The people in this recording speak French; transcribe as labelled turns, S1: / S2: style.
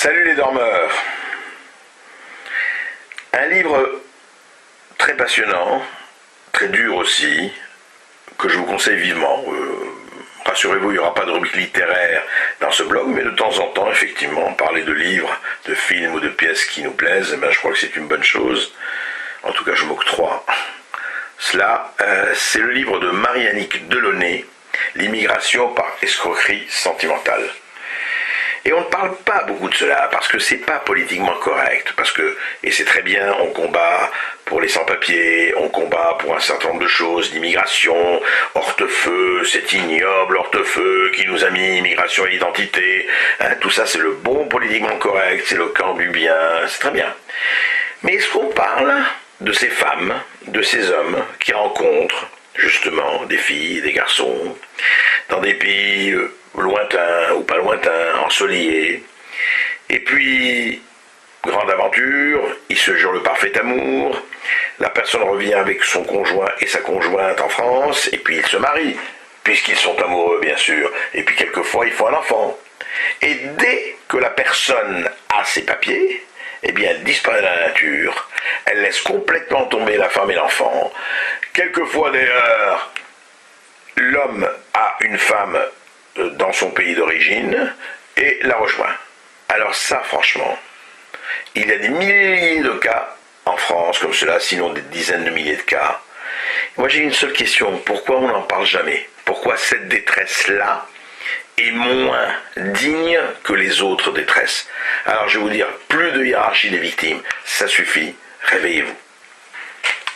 S1: Salut les dormeurs. Un livre très passionnant, très dur aussi, que je vous conseille vivement. Rassurez-vous, il n'y aura pas de rubrique littéraire dans ce blog, mais de temps en temps, effectivement, parler de livres, de films ou de pièces qui nous plaisent, je crois que c'est une bonne chose. En tout cas, je m'octroie cela. C'est le livre de Marie-Annick Delaunay, L'immigration par escroquerie sentimentale. Et on ne parle pas beaucoup de cela, parce que c'est pas politiquement correct, et c'est très bien, on combat pour les sans-papiers, on combat pour un certain nombre de choses, l'immigration, hortefeux, c'est ignoble, hortefeux, qui nous a mis immigration et identité, tout ça c'est le bon politiquement correct, c'est le camp du bien, c'est très bien. Mais est-ce qu'on parle de ces femmes, de ces hommes qui rencontrent justement des filles, des garçons, dans des pays lointains ou pas lointains, ensoleillés, et puis, grande aventure, ils se jurent le parfait amour, la personne revient avec son conjoint et sa conjointe en France, et puis ils se marient, puisqu'ils sont amoureux bien sûr, et puis quelquefois il faut un enfant. Et dès que la personne a ses papiers, eh bien elle disparaît de la nature, elle laisse complètement tomber la femme et l'enfant. Quelquefois d'ailleurs, l'homme a une femme dans son pays d'origine et la rejoint. Alors ça, franchement, il y a des milliers de cas en France comme cela, sinon des dizaines de milliers de cas. Moi j'ai une seule question, pourquoi on n'en parle jamais? Pourquoi cette détresse-là est moins digne que les autres détresses? Alors je vais vous dire, plus de hiérarchie des victimes, ça suffit, réveillez-vous.